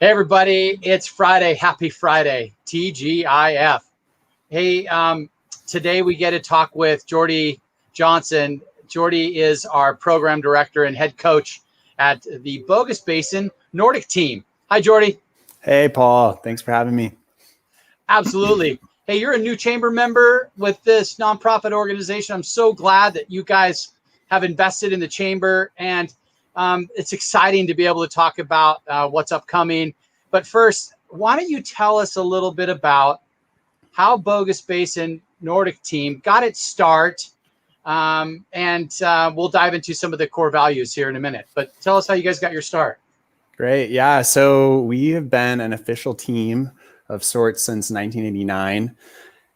Hey, everybody. It's Friday. Happy Friday. TGIF. Hey, today we get to talk with Jordy Johnson. Jordy is our program director and head coach at the Bogus Basin Nordic team. Hi, Jordy. Hey, Paul. Thanks for having me. Absolutely. Hey, you're a new chamber member with this nonprofit organization. I'm so glad that you guys have invested in the chamber, and it's exciting to be able to talk about what's upcoming. But first, why don't you tell us a little bit about how Bogus Basin Nordic team got its start, and we'll dive into some of the core values here in a minute. But tell us how you guys got your start. Great. Yeah. So we have been an official team of sorts since 1989.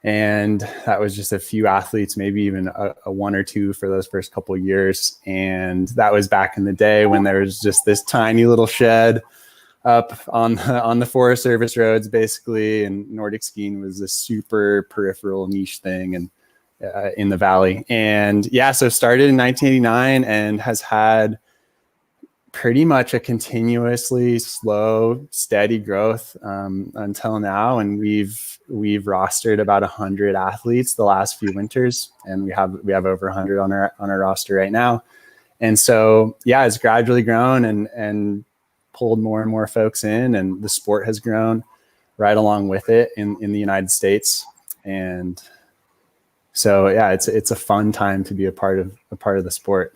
And that was just a few athletes, maybe even a one or two for those first couple of years. And that was back in the day when there was just this tiny little shed up on the Forest Service roads, basically. And Nordic skiing was this super peripheral niche thing and in the valley. And yeah, so started in 1989 and has had pretty much a continuously slow, steady growth until now. And we've rostered about 100 athletes the last few winters, and we have over 100 on our roster right now. And so, yeah, it's gradually grown and pulled more and more folks in, and the sport has grown right along with it in the United States. And so, yeah, it's a fun time to be a part of the sport.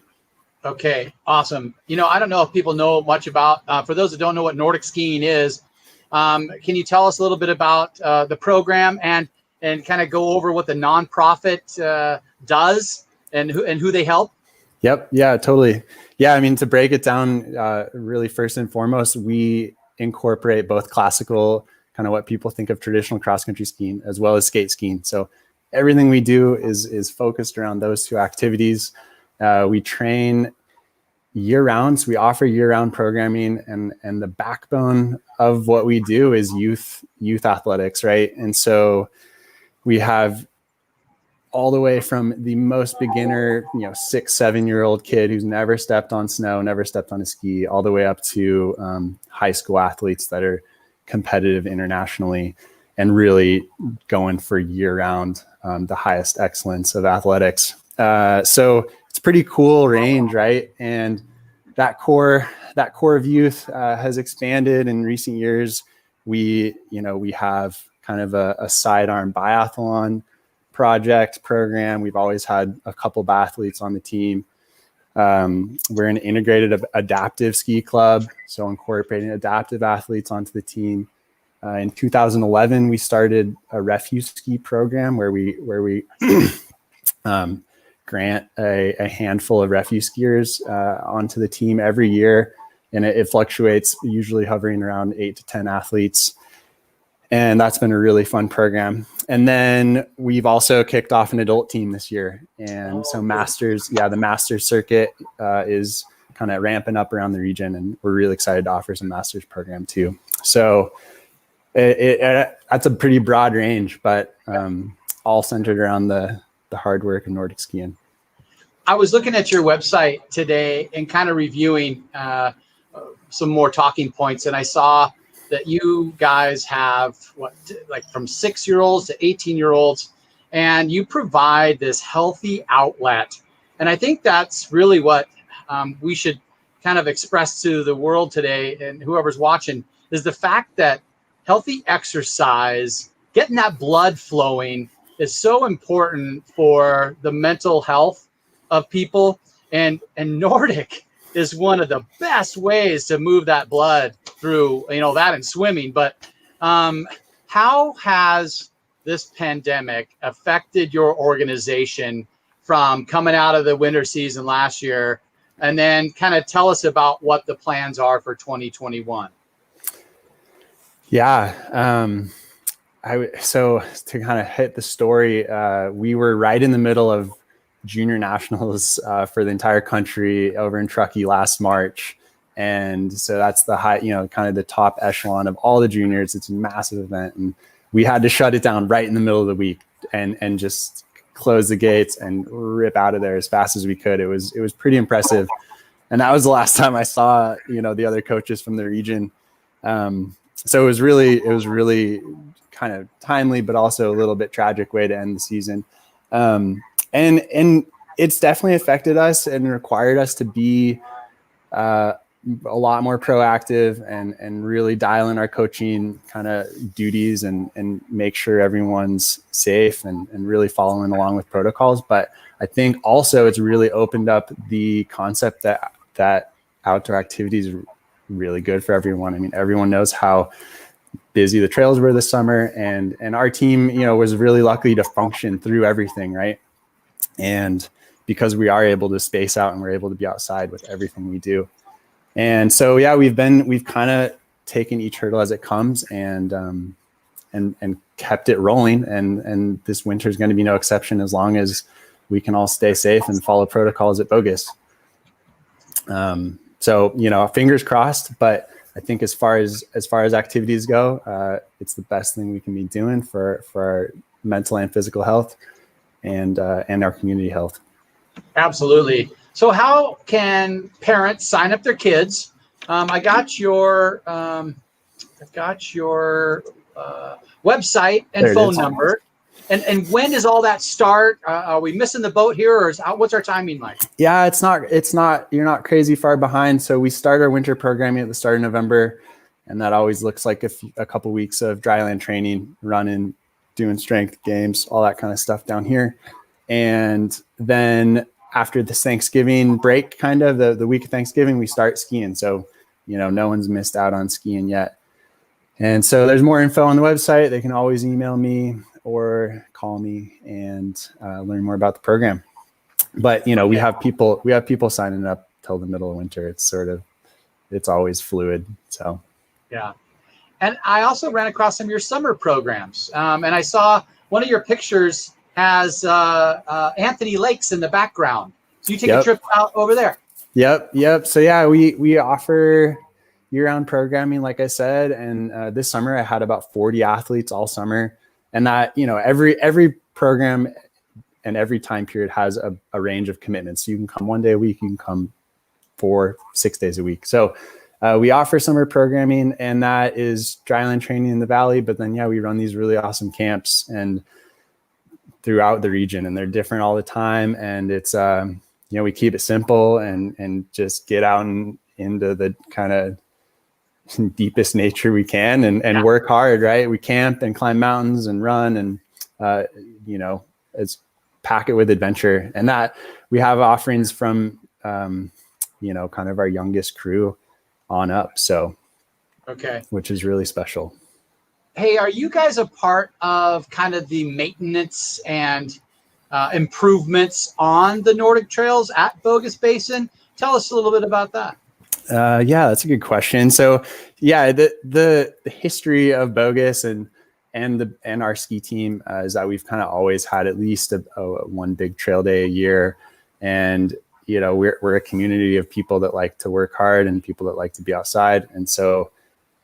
Okay, awesome. I don't know if people know much about, for those that don't know what Nordic skiing is, can you tell us a little bit about the program and kind of go over what the nonprofit does and who they help? Yep. Yeah, totally. Yeah. I mean, to break it down, really first and foremost, we incorporate both classical, kind of what people think of traditional cross-country skiing, as well as skate skiing. So everything we do is focused around those two activities. We train year-round, so we offer year-round programming, and the backbone of what we do is youth athletics, right? And so we have all the way from the most beginner, 6-7-year-old kid who's never stepped on snow, never stepped on a ski, all the way up to high school athletes that are competitive internationally and really going for year-round the highest excellence of athletics. So it's a pretty cool range, right? And that core of youth has expanded in recent years. We have kind of a sidearm biathlon program. We've always had a couple of athletes on the team. We're an integrated adaptive ski club, so incorporating adaptive athletes onto the team. In 2011, we started a refuse ski program where we grant a handful of refuse skiers onto the team every year, and it fluctuates, usually hovering around 8 to 10 athletes. And that's been a really fun program. And then we've also kicked off an adult team this year. And so the Masters circuit is kind of ramping up around the region, and we're really excited to offer some Masters program too. So that's a pretty broad range, but all centered around the hard work of Nordic skiing. I was looking at your website today and kind of reviewing some more talking points, and I saw that you guys have from 6-year-olds to 18-year-olds, and you provide this healthy outlet. And I think that's really what we should kind of express to the world today, and whoever's watching, is the fact that healthy exercise, getting that blood flowing, is so important for the mental health of people. And Nordic is one of the best ways to move that blood through, that and swimming. But how has this pandemic affected your organization from coming out of the winter season last year? And then kind of tell us about what the plans are for 2021. Yeah. So to kind of hit the story, we were right in the middle of junior nationals for the entire country over in Truckee last March. And so that's the high, kind of the top echelon of all the juniors. It's a massive event. And we had to shut it down right in the middle of the week and just close the gates and rip out of there as fast as we could. It was pretty impressive. And that was the last time I saw, the other coaches from the region So it was really kind of timely, but also a little bit tragic way to end the season. And it's definitely affected us and required us to be a lot more proactive and really dial in our coaching kind of duties and make sure everyone's safe and really following along with protocols. But I think also it's really opened up the concept that outdoor activities are really good for everyone. I mean, everyone knows how busy the trails were this summer, and our team, was really lucky to function through everything, right? And because we are able to space out and we're able to be outside with everything we do. And so, yeah, we've kind of taken each hurdle as it comes and kept it rolling. And this winter is going to be no exception as long as we can all stay safe and follow protocols at Bogus. So, fingers crossed, but I think as far as activities go, it's the best thing we can be doing for our mental and physical health and our community health. Absolutely. So how can parents sign up their kids? I got your website and phone number. And when does all that start? Are we missing the boat here, or what's our timing like? Yeah, it's not. You're not crazy far behind. So we start our winter programming at the start of November, and that always looks like a couple weeks of dryland training, running, doing strength games, all that kind of stuff down here. And then after this Thanksgiving break, kind of the week of Thanksgiving, we start skiing. So, no one's missed out on skiing yet. And so there's more info on the website. They can always email me or call me and learn more about the program. But, we have people signing up till the middle of winter. It's always fluid. So, yeah. And I also ran across some of your summer programs. And I saw one of your pictures has Anthony Lakes in the background. So you take a trip out over there. Yep. So yeah, we offer year-round programming, like I said, and this summer I had about 40 athletes all summer, and that every program and every time period has a range of commitments. So you can come 1 day a week, you can come 4-6 days a week. So we offer summer programming, and that is dryland training in the valley. But then we run these really awesome camps and throughout the region, and they're different all the time. And it's, we keep it simple and just get out into the kind of deepest nature we can and work hard, right? We camp and climb mountains and run and, it's pack it with adventure. And that we have offerings from, kind of our youngest crew on up. So, which is really special. Hey, are you guys a part of kind of the maintenance and improvements on the Nordic trails at Bogus Basin? Tell us a little bit about that. Yeah, that's a good question. So yeah, the history of Bogus and our ski team is that we've kind of always had at least one big trail day a year. And, we're a community of people that like to work hard and people that like to be outside. And so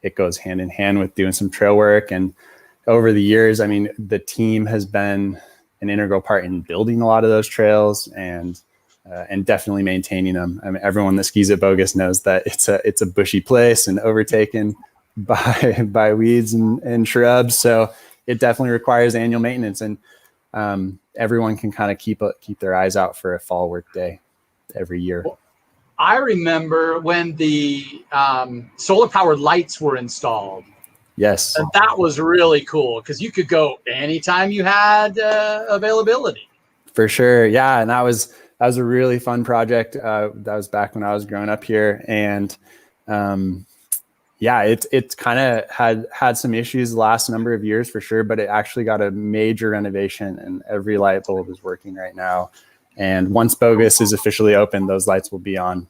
it goes hand in hand with doing some trail work. And over the years, I mean, the team has been an integral part in building a lot of those trails and definitely maintaining them. I mean, everyone that skis at Bogus knows that it's a bushy place and overtaken by weeds and shrubs. So it definitely requires annual maintenance, and everyone can kind of keep their eyes out for a fall work day every year. Well, I remember when the solar powered lights were installed. Yes. And that was really cool because you could go anytime you had availability. For sure. Yeah. And that was a really fun project. That was back when I was growing up here. And it's kind of had some issues the last number of years for sure, but it actually got a major renovation and every light bulb is working right now. And once Bogus is officially open, those lights will be on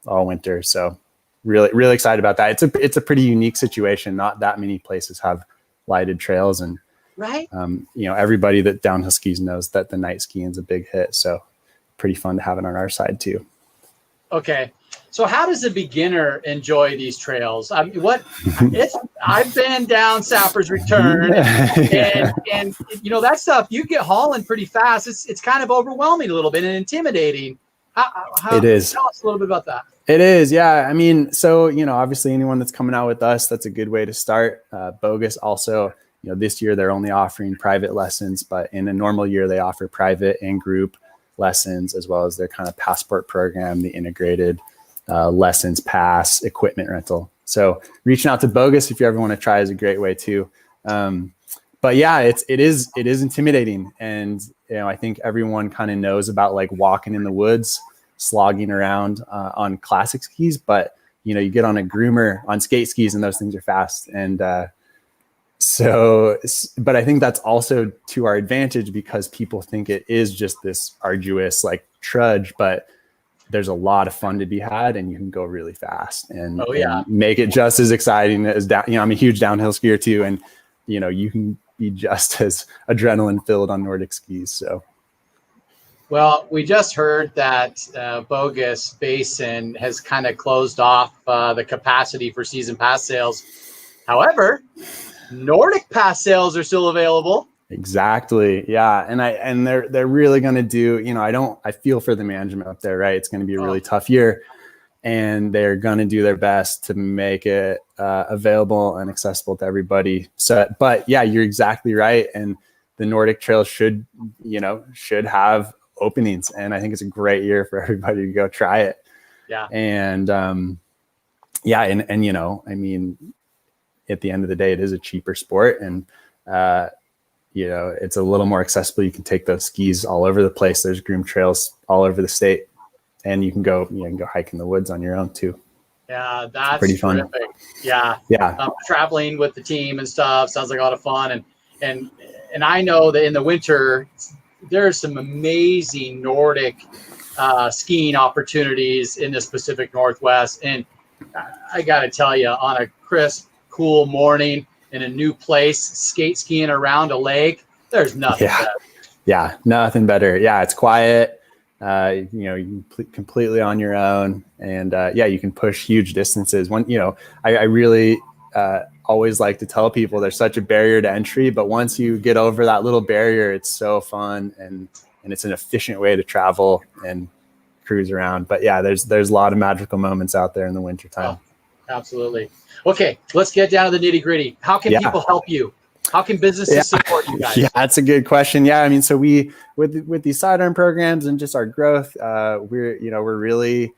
all winter. So really, really excited about that. It's a pretty unique situation. Not that many places have lighted trails, and right. Everybody that downhill skis knows that the night skiing is a big hit. So pretty fun to have it on our side too. Okay. So how does a beginner enjoy these trails? I mean, I've been down Sapper's Return and that stuff, you get hauling pretty fast. It's kind of overwhelming a little bit and intimidating. How, It is. tell us a little bit about that. It is, yeah. I mean, so, obviously anyone that's coming out with us, that's a good way to start. Bogus also, this year they're only offering private lessons, but in a normal year they offer private and group lessons, as well as their kind of passport program, the integrated lessons, pass, equipment rental. So reaching out to Bogus if you ever want to try is a great way too. But yeah, it is intimidating. And, I think everyone kind of knows about like walking in the woods, slogging around on classic skis, but you get on a groomer on skate skis and those things are fast. And but I think that's also to our advantage because people think it is just this arduous like trudge, but there's a lot of fun to be had and you can go really fast and, and make it just as exciting as down. I'm a huge downhill skier too. And, you can be just as adrenaline filled on Nordic skis. So. Well, we just heard that Bogus Basin has kind of closed off the capacity for season pass sales. However, Nordic Pass sales are still available. Exactly. Yeah. And they're really going to do, I feel for the management up there, right? It's going to be a really tough year and they're going to do their best to make it available and accessible to everybody. So, but yeah, you're exactly right. And the Nordic Trail should have openings. And I think it's a great year for everybody to go try it. Yeah. And, and I mean, at the end of the day, it is a cheaper sport and, it's a little more accessible. You can take those skis all over the place. There's groomed trails all over the state and you can go hike in the woods on your own too. Yeah. That's pretty fun. Terrific. Yeah. Yeah. Traveling with the team and stuff sounds like a lot of fun. And I know that in the winter, there's some amazing Nordic skiing opportunities in the Pacific Northwest. And I got to tell you, on a crisp, cool morning in a new place, skate skiing around a lake, there's nothing better. Yeah, nothing better. Yeah, it's quiet. You're completely on your own. And you can push huge distances. I really always like to tell people there's such a barrier to entry, but once you get over that little barrier, it's so fun and it's an efficient way to travel and cruise around. But yeah, there's a lot of magical moments out there in the wintertime. Oh, absolutely. Okay, let's get down to the nitty gritty. How can people help you? How can businesses support you guys? Yeah, that's a good question. Yeah, I mean, so we with these sidearm programs and just our growth, we're really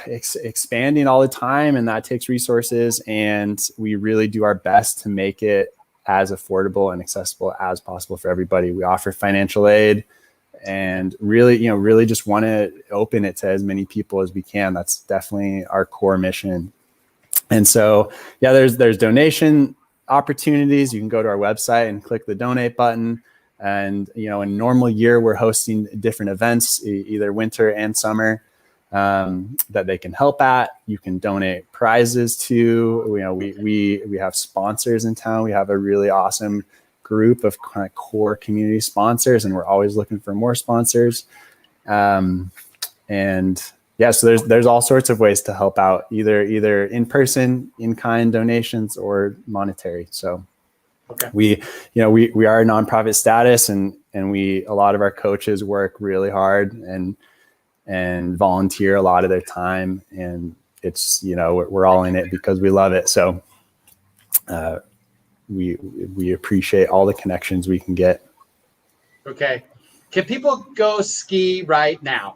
expanding all the time, and that takes resources. And we really do our best to make it as affordable and accessible as possible for everybody. We offer financial aid, and really just want to open it to as many people as we can. That's definitely our core mission. And so, yeah, there's donation opportunities. You can go to our website and click the donate button. And, in a normal year, we're hosting different events, either winter and summer, that they can help at. You can donate prizes to. We have sponsors in town. We have a really awesome group of kind of core community sponsors, and we're always looking for more sponsors. So there's all sorts of ways to help out, either in person, in kind donations, or monetary. So we are a nonprofit status, and a lot of our coaches work really hard and volunteer a lot of their time, and it's we're all in it because we love it. So we appreciate all the connections we can get. Okay, can people go ski right now?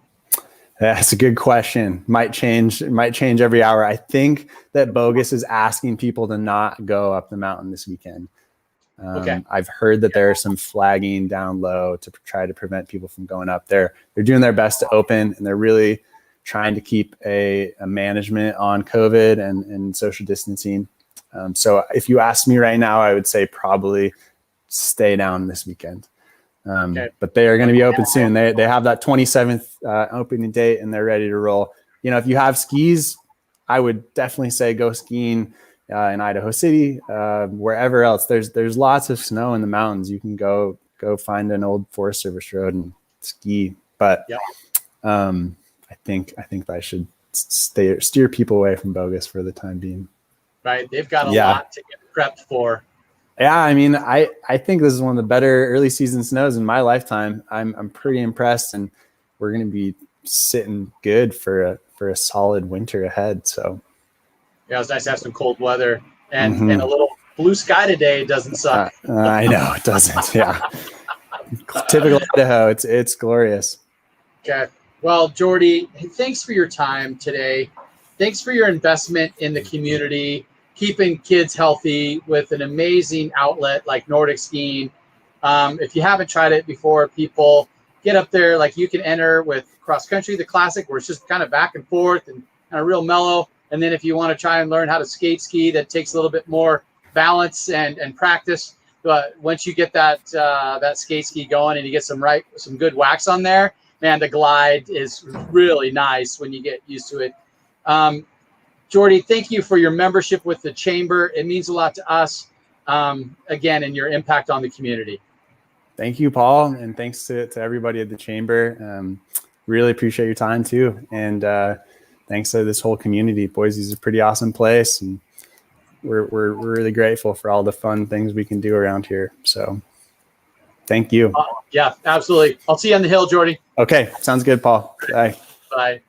That's a good question. Might change every hour. I think that Bogus is asking people to not go up the mountain this weekend. I've heard that there are some flagging down low to try to prevent people from going up there. They're doing their best to open, and they're really trying to keep a management on COVID and social distancing. So if you ask me right now, I would say probably stay down this weekend. But they are going to be open soon. They have that 27th opening date, and they're ready to roll. If you have skis, I would definitely say go skiing in Idaho City, wherever else. There's lots of snow in the mountains. You can go find an old Forest Service road and ski. But I think I should steer people away from Bogus for the time being. Right, they've got a lot to get prepped for. Yeah, I mean, I think this is one of the better early season snows in my lifetime. I'm pretty impressed, and we're going to be sitting good for a solid winter ahead. So yeah, it was nice to have some cold weather and a little blue sky today. Doesn't suck. I know it doesn't. Yeah. Typical Idaho. It's glorious. Okay. Well, Jordy, thanks for your time today. Thanks for your investment in the community, keeping kids healthy with an amazing outlet like Nordic Skiing. If you haven't tried it before, people get up there. Like, you can enter with cross country, the classic, where it's just kind of back and forth and kind of real mellow. And then if you want to try and learn how to skate ski, that takes a little bit more balance and practice. But once you get that skate ski going and you get some good wax on there, man, the glide is really nice when you get used to it. Jordy, thank you for your membership with the Chamber. It means a lot to us, again, and your impact on the community. Thank you, Paul, and thanks to everybody at the Chamber. Really appreciate your time too, and thanks to this whole community. Boise's a pretty awesome place, and we're really grateful for all the fun things we can do around here. So thank you. Yeah, absolutely. I'll see you on the hill, Jordy. Okay, sounds good, Paul. Bye. Bye.